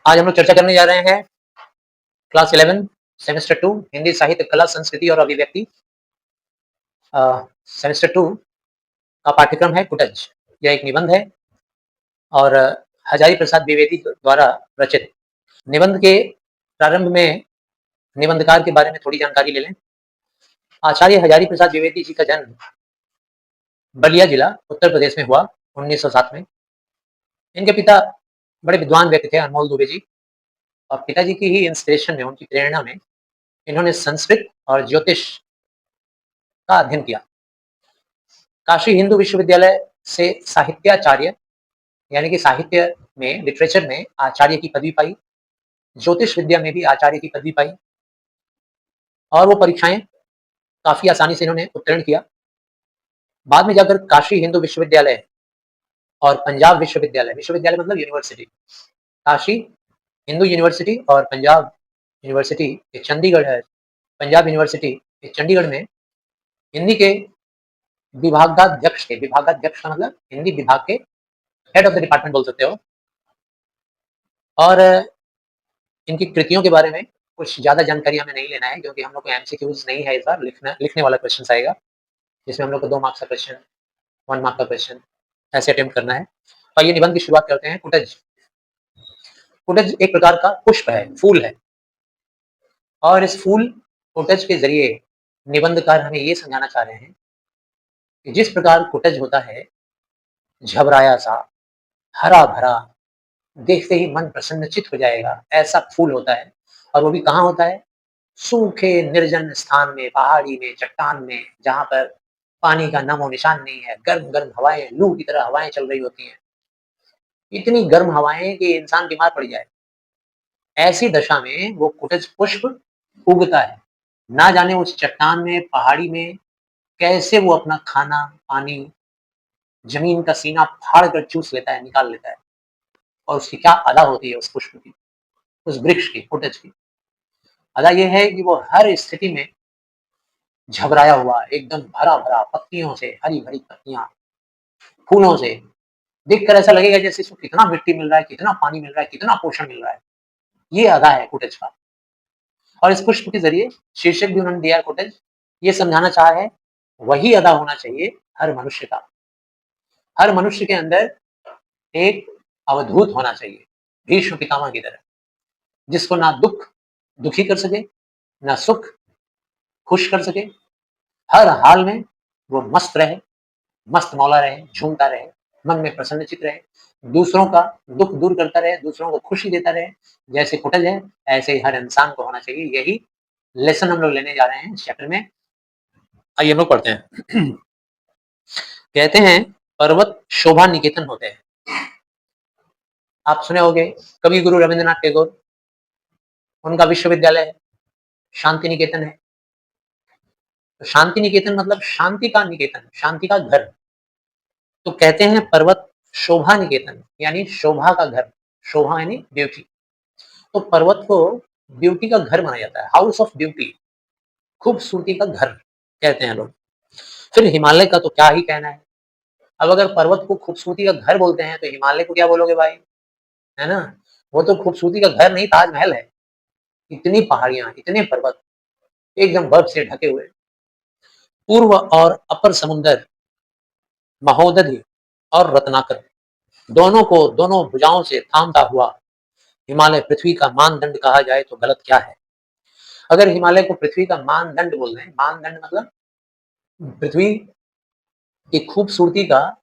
आज हम लोग चर्चा करने जा रहे हैं क्लास 11 सेमेस्टर 2 हिंदी साहित्य कला संस्कृति और अभिव्यक्ति। सेमेस्टर 2 का पाठ्यक्रम है कुटज। यह एक निबंध है और हजारी प्रसाद द्विवेदी द्वारा रचित। निबंध के प्रारंभ में निबंधकार के बारे में थोड़ी जानकारी ले लें। आचार्य हजारी प्रसाद द्विवेदी जी का जन्म बलिया जिला उत्तर प्रदेश में हुआ 1907 में। इनके पिता बड़े विद्वान व्यक्ति थे, अनमोल दुबे जी, और पिताजी की ही इंस्पिरेशन में, उनकी प्रेरणा में इन्होंने संस्कृत और ज्योतिष का अध्ययन किया। काशी हिंदू विश्वविद्यालय से साहित्याचार्य यानी कि साहित्य में, लिटरेचर में आचार्य की पदवी पाई। ज्योतिष विद्या में भी आचार्य की पदवी पाई और वो परीक्षाएं काफी आसानी से इन्होंने उत्तीर्ण किया। बाद में जाकर काशी हिंदू विश्वविद्यालय और पंजाब विश्वविद्यालय, विश्वविद्यालय मतलब यूनिवर्सिटी, काशी हिंदू यूनिवर्सिटी और पंजाब यूनिवर्सिटी चंडीगढ़ है, पंजाब यूनिवर्सिटी चंडीगढ़ में हिंदी के विभागाध्यक्ष थे। विभागाध्यक्ष का मतलब हिंदी विभाग के हेड ऑफ द डिपार्टमेंट बोल सकते हो। और इनकी कृतियों के बारे में कुछ ज्यादा जानकारी हमें नहीं लेना है क्योंकि हम लोग को एमसीक्यूज नहीं है, इस बार लिखने वाला क्वेश्चन आएगा जिसमें हम लोग को 2 मार्क्स का क्वेश्चन, 1 मार्क का क्वेश्चन ऐसे अटेम्प्ट करना है। और ये निबंध की शुरुआत करते हैं। कुटज, कुटज एक प्रकार का पुष्प है, फूल है, और इस फूल कुटज के जरिए निबंधकार हमें ये समझाना चाह रहे हैं कि जिस प्रकार कुटज होता है झबराया सा, हरा भरा, देखते ही मन प्रसन्नचित हो जाएगा, ऐसा फूल होता है। और वो भी कहाँ होता है? सूखे निर्जन स्थान में, पहाड़ी में, चट्टान में, जहां पर पानी का नामो निशान नहीं है। गर्म गर्म हवाएं, लू की तरह हवाएं चल रही होती हैं, इतनी गर्म हवाएं कि इंसान बीमार पड़ जाए। ऐसी दशा में वो कुटज पुष्प उगता है। ना जाने उस चट्टान में, पहाड़ी में कैसे वो अपना खाना, पानी, जमीन का सीना फाड़ कर चूस लेता है, निकाल लेता है। और उसकी क्या अदा होती है उस पुष्प की, उस वृक्ष की, कुटज की। अदा ये है कि वो हर स्थिति में झबराया हुआ, एकदम भरा भरा, पत्तियों से, हरी भरी पत्तियां, फूलों से, देखकर ऐसा लगेगा जैसे इसको कितना मिट्टी मिल रहा है, कितना पानी मिल रहा है, कितना पोषण मिल रहा है। ये अदा है कुटज का। और इस पुष्प के जरिए शीर्षक भी उन्होंने दिया है कुटज। ये समझाना चाहा है वही अदा होना चाहिए हर मनुष्य का। हर मनुष्य के अंदर एक अवधूत होना चाहिए, भीष्म पितामह की तरह, जिसको ना दुख दुखी कर सके, ना सुख खुश कर सके। हर हाल में वो मस्त रहे, मस्त मौला रहे, झूमता रहे, मन में प्रसन्नचित रहे, दूसरों का दुख दूर करता रहे, दूसरों को खुशी देता रहे। जैसे कुटज है ऐसे ही हर इंसान को होना चाहिए। यही लेसन हम लोग लेने जा रहे हैं इस चैप्टर में। आइए हम लोग पढ़ते हैं। कहते हैं पर्वत शोभा निकेतन होते हैं। आप सुने होंगे कवि गुरु रविंद्रनाथ टैगोर, उनका विश्वविद्यालय है, शांति निकेतन है। तो शांति निकेतन मतलब शांति का निकेतन, शांति का घर। तो कहते हैं पर्वत शोभा निकेतन यानी शोभा का घर। शोभा यानी ब्यूटी। तो पर्वत को ब्यूटी का घर माना जाता है, हाउस ऑफ ब्यूटी, खूबसूरती का घर कहते हैं लोग। फिर हिमालय का तो क्या ही कहना है। अब अगर पर्वत को खूबसूरती का घर बोलते हैं तो हिमालय को क्या बोलोगे भाई, है ना? वो तो खूबसूरती का घर नहीं, ताजमहल है। इतनी पहाड़ियां, इतने पर्वत, एकदम बर्फ से ढके हुए। पूर्व और अपर समुन्दर, महोदधि और रत्नाकर, दोनों को दोनों भुजाओं से थामता हुआ हिमालय पृथ्वी का मानदंड कहा जाए तो गलत क्या है। अगर हिमालय को पृथ्वी का मानदंड बोल रहे हैं, मानदंड मतलब पृथ्वी की खूबसूरती का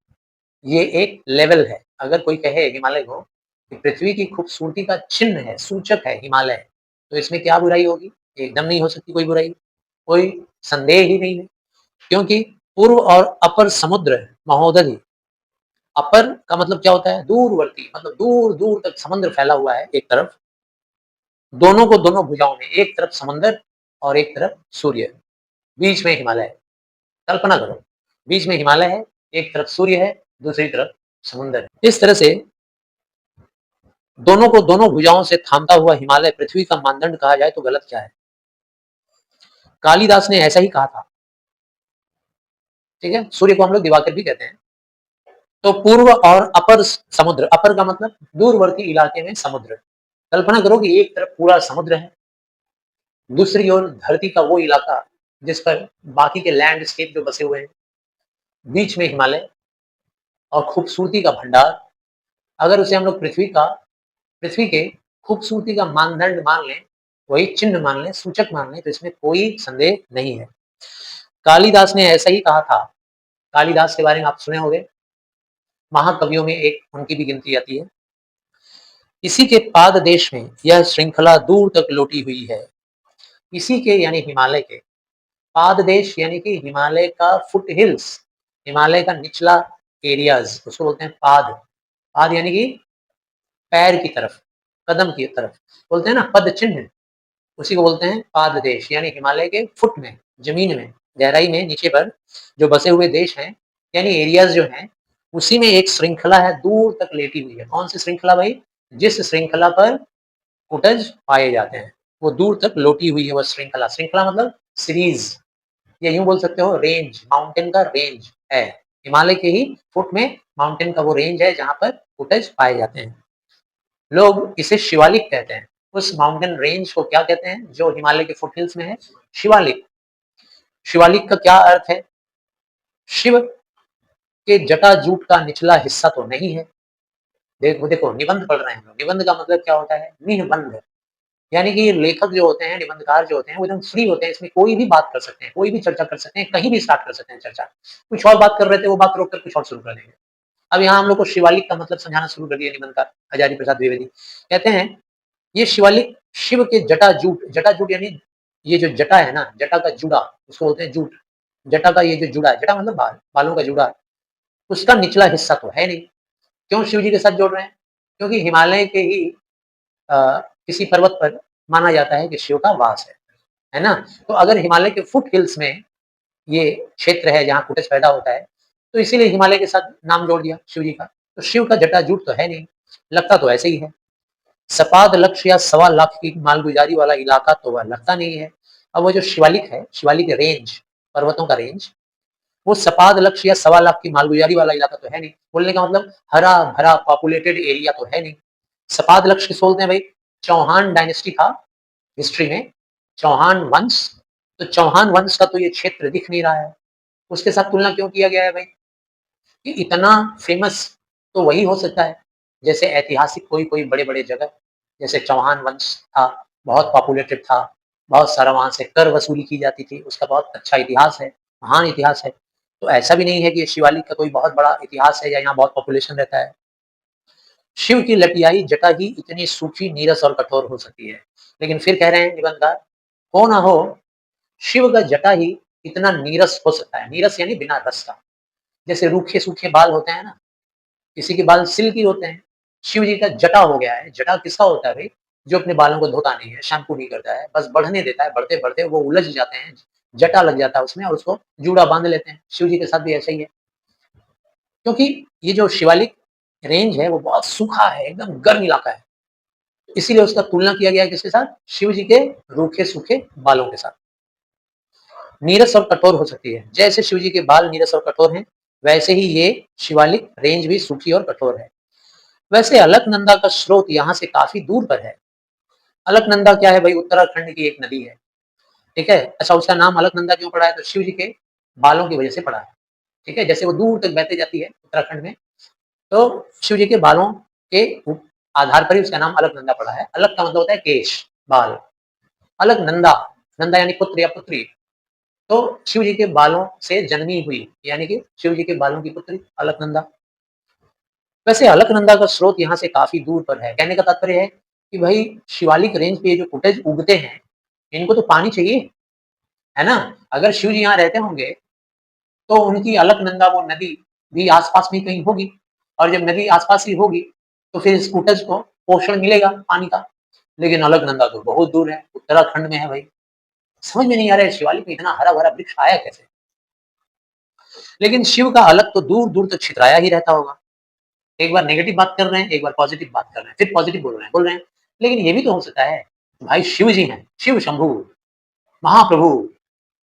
ये एक लेवल है। अगर कोई कहे हिमालय को कि पृथ्वी की खूबसूरती का चिन्ह है, सूचक है हिमालय, तो इसमें क्या बुराई होगी? एकदम नहीं हो सकती कोई बुराई, कोई संदेह ही नहीं है। क्योंकि पूर्व और अपर समुद्र महोदधि, अपर का मतलब क्या होता है? दूरवर्ती, मतलब दूर दूर तक समुद्र फैला हुआ है एक तरफ। दोनों को दोनों भुजाओं में, एक तरफ समंदर और एक तरफ सूर्य, बीच में हिमालय। कल्पना करो, बीच में हिमालय है, एक तरफ सूर्य है, दूसरी तरफ समुद्र है। इस तरह से दोनों को दोनों भुजाओं से थामता हुआ हिमालय पृथ्वी का मानदंड कहा जाए तो गलत क्या है। कालिदास ने ऐसा ही कहा था। ठीक है, सूर्य को हम लोग दिवाकर भी कहते हैं। तो पूर्व और अपर समुद्र, अपर का मतलब दूरवर्ती इलाके में समुद्र, कल्पना करो कि एक तरफ पूरा समुद्र है, दूसरी ओर धरती का वो इलाका जिस पर बाकी के लैंडस्केप जो बसे हुए हैं, बीच में हिमालय और खूबसूरती का भंडार। अगर उसे हम लोग पृथ्वी के खूबसूरती का मानदंड मान लें, वही चिन्ह मान लें, सूचक मान लें, तो इसमें कोई संदेह नहीं है। कालिदास ने ऐसा ही कहा था। कालिदास के बारे में आप सुने होंगे, महाकवियों में एक उनकी भी गिनती आती है। इसी के पाद देश में यह श्रृंखला दूर तक लौटी हुई है। इसी के यानी हिमालय के पाद देश यानी कि हिमालय का फुट हिल्स, हिमालय का निचला एरियाज, उसको बोलते हैं पाद। पाद यानी कि पैर की तरफ, कदम की तरफ, बोलते हैं ना पद चिन्ह, उसी को बोलते हैं पाद देश। यानी हिमालय के फुट में, जमीन में, गहराई में, नीचे पर जो बसे हुए देश हैं यानी एरियाज जो हैं, उसी में एक श्रृंखला है, दूर तक लेटी हुई है। कौन सी श्रृंखला भाई? जिस श्रृंखला पर फुटज पाए जाते हैं वो दूर तक लौटी हुई है। वह श्रृंखला, श्रृंखला मतलब सीरीज, या यूं बोल सकते हो रेंज, माउंटेन का रेंज है। हिमालय के ही फुट में माउंटेन का वो रेंज है जहां पर फुटज पाए जाते हैं। लोग इसे शिवालिक कहते हैं। उस माउंटेन रेंज को क्या कहते हैं जो हिमालय के फुटहिल्स में है? शिवालिक। शिवालिक का क्या अर्थ है? शिव के जटाजूट का निचला हिस्सा तो नहीं है। देखो देखो, निबंध पढ़ रहे हैं हम। निबंध का मतलब क्या होता है? निबंध, यानी कि लेखक जो होते हैं, निबंधकार जो होते हैं, वो एकदम फ्री होते हैं। इसमें कोई भी बात कर सकते हैं, कोई भी चर्चा कर सकते हैं, कहीं भी स्टार्ट कर सकते हैं चर्चा। कुछ और बात कर रहे थे, वो बात रोक कर कुछ और शुरू कर देंगे। अब यहाँ हम लोग को शिवालिक का मतलब समझाना शुरू कर दिया निबंधकार हजारी प्रसाद द्विवेदी। कहते हैं ये शिवालिक शिव के जटाजूट, जटाजूट यानी ये जो जटा है ना, जटा का जुड़ा, उसको बोलते हैं जूट। जटा का ये जो जुड़ा है, जटा मतलब बाल, बालों का जुड़ा, उसका निचला हिस्सा तो है नहीं। क्यों शिव जी के साथ जोड़ रहे हैं? क्योंकि हिमालय के ही किसी पर्वत पर माना जाता है कि शिव का वास है ना। तो अगर हिमालय के फुट हिल्स में ये क्षेत्र है जहाँ फुटेज पैदा होता है, तो इसीलिए हिमालय के साथ नाम जोड़ दिया शिव जी का। तो शिव का जटाजूट तो है नहीं, लगता तो ऐसे ही है। सपाद लक्ष्य या 1.25 लाख की मालगुजारी वाला इलाका तो वह लगता नहीं है। अब वो जो शिवालिक है, शिवालिक रेंज, पर्वतों का रेंज, वो सपाद लक्ष्य या 1.25 लाख की मालगुजारी वाला इलाका तो है नहीं। बोलने का मतलब हरा भरा पॉपुलेटेड एरिया तो है नहीं। सपाद लक्ष्य किसको बोलते हैं भाई? चौहान डायनेस्टी था हिस्ट्री में, चौहान वंश। तो चौहान वंश का तो ये क्षेत्र दिख नहीं रहा है। उसके साथ तुलना क्यों किया गया है भाई? कि इतना फेमस तो वही हो सकता है जैसे ऐतिहासिक कोई कोई बड़े बड़े जगह, जैसे चौहान वंश था, बहुत पॉपुलेटेड था, बहुत सारा वहां से कर वसूली की जाती थी, उसका बहुत अच्छा इतिहास है, महान इतिहास है। तो ऐसा भी नहीं है कि शिवालिक का कोई बहुत बड़ा इतिहास है या यहाँ बहुत पॉपुलेशन रहता है। शिव की लटियाई जटा ही इतनी सूखी, नीरस और कठोर हो सकती है। लेकिन फिर कह रहे हैं निबंधकार, हो ना हो, शिव का जटा ही इतना नीरस हो सकता है। नीरस यानी बिना रस का। जैसे रूखे सूखे बाल होते हैं ना, किसी के बाल सिल्की होते हैं, शिव जी का जटा हो गया है। जटा किसका होता है भाई? जो अपने बालों को धोता नहीं है, शैम्पू नहीं करता है, बस बढ़ने देता है, बढ़ते बढ़ते वो उलझ जाते हैं, जटा लग जाता है उसमें और उसको जूड़ा बांध लेते हैं। शिव जी के साथ भी ऐसा ही है। क्योंकि ये जो शिवालिक रेंज है वो बहुत सूखा है, एकदम गर्म इलाका है, इसीलिए उसका तुलना किया गया है किसके साथ? शिव जी के रूखे सूखे बालों के साथ। नीरस और कठोर हो सकती है। जैसे शिव जी के बाल नीरस और कठोर हैं, वैसे ही ये शिवालिक रेंज भी सूखी और कठोर है। वैसे अलकनंदा का स्रोत यहाँ से काफी दूर पर है। अलकनंदा क्या है भाई? उत्तराखंड की एक नदी है, ठीक है। अच्छा, उसका नाम अलकनंदा क्यों पड़ा है? तो शिव जी के बालों की वजह से पड़ा है, ठीक है। जैसे वो दूर तक बहते जाती है उत्तराखंड में, तो शिव जी के बालों के आधार पर ही उसका नाम अलकनंदा पड़ा है। अलक का मतलब होता है केश, बाल। अलकनंदा, नंदा यानी पुत्र या पुत्री, तो शिव जी के बालों से जन्मी हुई, यानी कि शिव जी के बालों की पुत्री अलकनंदा। वैसे अलकनंदा का स्रोत यहाँ से काफी दूर पर है। कहने का तात्पर्य है कि भाई शिवालिक रेंज पे जो फुटेज उगते हैं, इनको तो पानी चाहिए, है ना। अगर शिव जी यहाँ रहते होंगे तो उनकी अलकनंदा वो नदी भी आसपास में कहीं होगी, और जब नदी आसपास ही होगी तो फिर इस फुटेज को पोषण मिलेगा पानी का। लेकिन अलकनंदा तो बहुत दूर है, उत्तराखंड में है भाई। समझ में नहीं आ रहा है शिवालिक में इतना हरा भरा वृक्ष आया कैसे। लेकिन शिव का अलग तो दूर दूर तक छितराया ही रहता होगा। एक बार नेगेटिव बात कर रहे हैं, एक बार पॉजिटिव बात कर रहे हैं, फिर पॉजिटिव बोल रहे हैं। लेकिन ये भी तो हो सकता है भाई शिव जी हैं, शिव शंभु, महाप्रभु,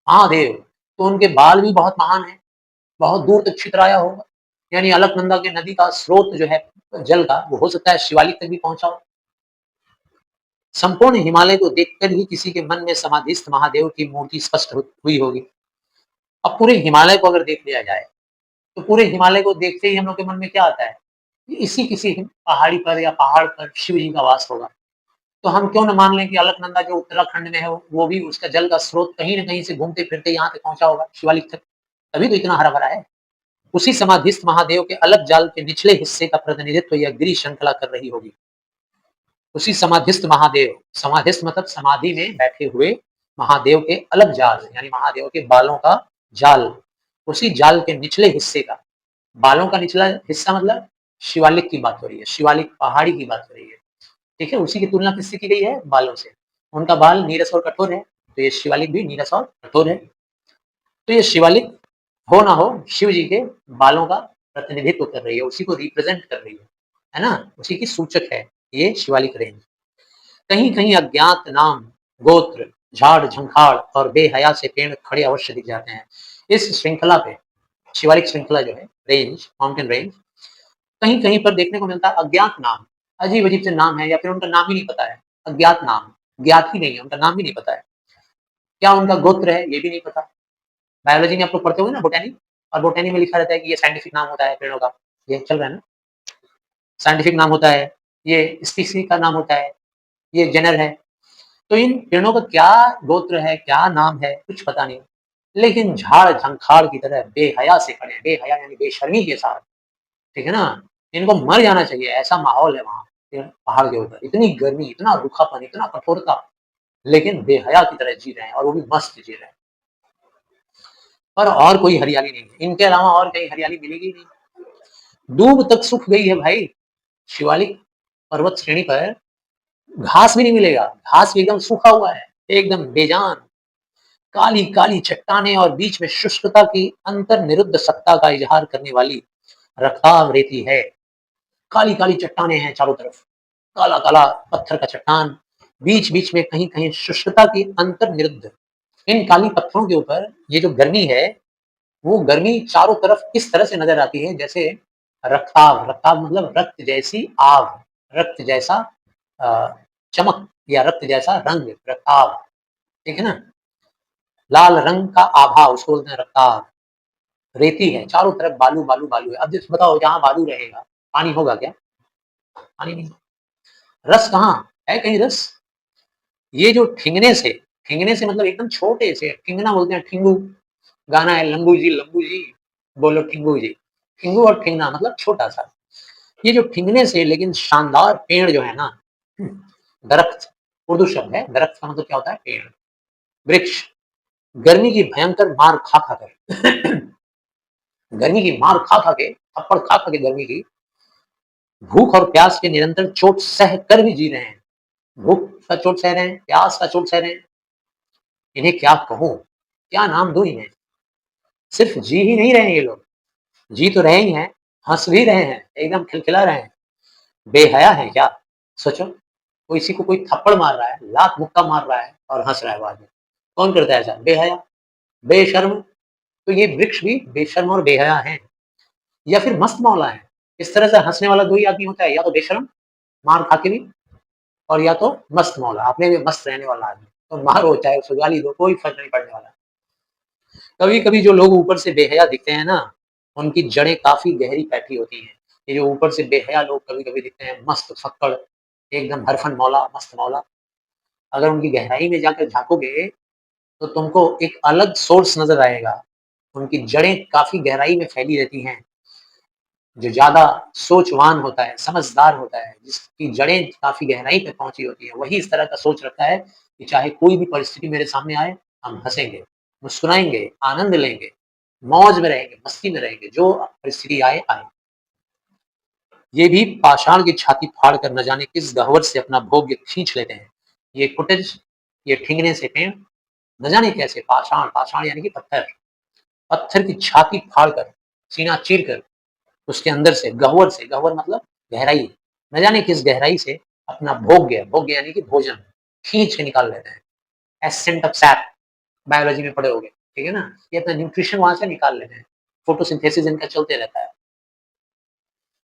महादेव, तो उनके बाल भी बहुत महान है, बहुत दूर तक छितराया होगा। यानी अलकनंदा के नदी का स्रोत जो है जल का, वो हो सकता है शिवालिक तक भी पहुंचा हो। संपूर्ण हिमालय को देखकर ही किसी के मन में समाधिस्थ महादेव की मूर्ति स्पष्ट हुई होगी। अब पूरे हिमालय को अगर देख लिया जाए, तो पूरे हिमालय को देखते ही हम लोग के मन में क्या आता है? कि इसी किसी पहाड़ी पर या पहाड़ पर शिव जी का वास होगा। तो हम क्यों न मान लें कि अलकनंदा जो उत्तराखंड में है, वो भी उसका जल का स्रोत कहीं न कहीं से घूमते-फिरते यहाँ तक पहुँचा होगा, शिवालिक तक। तभी तो इतना हरा-भरा है। उसी समाधिस्थ महादेव के अलग जाल के निचले हिस्से का प्रतिनिधित्व यह गिरि श्रृंखला कर रही होगी। उसी समाधिस्थ महादेव, समाधिस्थ मतलब समाधि में बैठे हुए महादेव के अलग जाल, यानी महादेव के बालों का जाल, उसी जाल के निचले हिस्से का, बालों का निचला हिस्सा मतलब शिवालिक की बात हो रही है, शिवालिक पहाड़ी की बात हो रही है। ठीक है? उसी की तुलना किससे की गई है? बालों से। उनका बाल नीरस और कठोर है, तो ये शिवालिक भी नीरस और कठोर है। तो ये शिवालिक हो ना हो, शिव जी के बालों का प्रतिनिधित्व कर रही है, उसी को रिप्रेजेंट कर रही है ना? उसी की सूचक है ये शिवालिक रेंज। कहीं-कहीं अज्ञात नाम, गोत्र, झाड़-झंखाड़ और बेहया से पेड़ खड़े अवश्य दिख जाते हैं। इस श्रृंखला पे, शिवालिक श्रृंखला जो है, रेंज, माउंटेन रेंज, कहीं-कहीं पर देखने को मिलता है अज्ञात नाम, अजीब-अजीब से नाम है या फिर उनका नाम ही नहीं पता है, अज्ञात नाम, ज्ञात ही नहीं है, उनका नाम ही नहीं पता है। क्या उनका गोत्र है, ये भी नहीं पता। बायोलॉजी में आप लोग पढ़ते होंगे ना बॉटनी, और बॉटनी में लिखा रहता है कि ये साइंटिफिक नाम होता है पेड़ों का, ये चल रहा है ना? साइंटिफिक नाम होता है, ये स्पीशीज़ का नाम होता है, ये जेनर है। तो इन पेड़ों का क्या गोत्र है, क्या नाम है, कुछ पता नहीं। लेकिन झाड़-झंखाड़ की तरह बेहया से खड़े हैं, बेहया यानी बेशर्मी के साथ, ठीक है ना? इनको मर जाना चाहिए, ऐसा माहौल है वहाँ पहाड़ के ऊपर। इतनी गर्मी, इतना रूखापन, इतना कठोरता, लेकिन बेहया की तरह जी रहे हैं और वो भी मस्त जी रहे हैं। और कोई हरियाली नहीं है, इनके अलावा और कहीं हरियाली मिलेगी ही नहीं। दूब तक सूख गई है भाई, शिवालिक पर्वत श्रेणी पर घास भी नहीं मिलेगा, घास भी एकदम सूखा हुआ है, एकदम बेजान। काली-काली चट्टानें और बीच में शुष्कता की अंतर्निरुद्ध सत्ता का इज़हार करने वाली रक्ताव रेती है। काली-काली चट्टानें हैं चारों तरफ, काला-काला पत्थर का चट्टान, बीच-बीच में कहीं-कहीं शुष्कता की अंतर्निरुद्ध। इन काली पत्थरों के ऊपर ये जो गर्मी है, वो गर्मी चारों तरफ इस तरह से नज़र आती है जैसे रक्ताव, रक्ताव मतलब रक्त जैसी आग, रक्त जैसा अ, चमक या रक्त जैसा रंग, रक्ताव, ठीक है ना? लाल रंग का आभा उसको बोलते हैं रक्ताव। रेती है, चारों तरफ बालू, बालू, बालू है। अब जैसे बताओ जहाँ बालू रहेगा, पानी होगा क्या? पानी नहीं। रस कहाँ? है कहीं रस? ये जो ठिंगने से मतलब एकदम छोटे से, ठिंगना बोलते हैं ठिंगू, गाना है लंबू जी, बोलो ठिंगू जी। ठिंगू और ठिंगना मतलब छोटा-सा। ये जो ठिंगने से लेकिन शानदार पेड़ जो है ना, दरख्त, उर्दू शब्द है, दरख्त का मतलब क्या होता है? पेड़, वृक्ष, गर्मी की भयंकर मार खा-खा कर गर्मी की मार खा-खा के, थप्पड़ खा-खा के गर्मी की, भूख और प्यास के निरंतर चोट सह कर भी जी रहे हैं। भूख का चोट सह रहे हैं, प्यास का चोट सह रहे हैं। इन्हें क्या कहूँ? क्या नाम दूँ इन्हें? सिर्फ जी ही नहीं रहे हैं ये लोग, जी तो रहे ही हैं, हँस भी रहे हैं, एकदम खिलखिला रहे हैं। बेहया हैं क्या? सोचो, किसी को कोई थप्पड़ मार रहा है, लात मुक्का मार रहा है और हँस रहा है बाद में। कौन करता है ऐसा? बेहया, बेशर्म। तो ये वृक्ष भी बेशर्म और बेहया हैं या फिर मस्त मौला है। इस तरह से हँसने वाला 2 ही आदमी होता है, या तो बेशर्म, मार खा के भी, और या तो मस्त मौला, अपने में मस्त रहने वाला आदमी। तो मारो चाहे उसको गाली दो, कोई फ़र्क नहीं पड़ने वाला। कभी-कभी जो लोग ऊपर से बेहया दिखते हैं ना, उनकी जड़ें काफ़ी गहरी बैठी होती हैं। ये जो ऊपर से बेहया लोग कभी-कभी दिखते हैं, मस्त फक्कड़, एकदम हरफन मौला, मस्त मौला, अगर उनकी गहराई में जाकर झाँकोगे, तो तुमको एक अलग सोर्स नज़र आएगा। उनकी जड़ें काफ़ी गहराई में फैली रहती हैं। जो ज़्यादा सोचवान होता है, समझदार होता है, जिसकी जड़ें काफ़ी गहराई तक पहुँची होती हैं, वही इस तरह का सोच रखता है कि चाहे कोई भी परिस्थिति मेरे सामने आए, हम हँसेंगे, मुस्कुराएँगे, आनंद लेंगे, मौज में रहेंगे, मस्ती में रहेंगे, जो परिस्थिति आए, आए। ये भी पाषाण की छाती फाड़ कर न जाने किस गह्वर से अपना भोग्य खींच लेते हैं। ये फुटेज, ये ठिंगने से पेड़, न जाने कैसे पाषाण, पाषाण यानी कि पत्थर, पत्थर की छाती फाड़ कर, सीना चीर कर उसके अंदर से, गह्वर मतलब गहराई, न जाने किस गहराई से अपना भोग्य, भोग्य यानी कि भोजन, खींच के निकाल लेते हैं। एसेंट ऑफ सैप, बायोलॉजी में पढ़े होंगे, ठीक है ना? ये अपना न्यूट्रिशन वहाँ से निकाल लेते हैं। फोटोसिंथेसिस इनका चलते रहता है।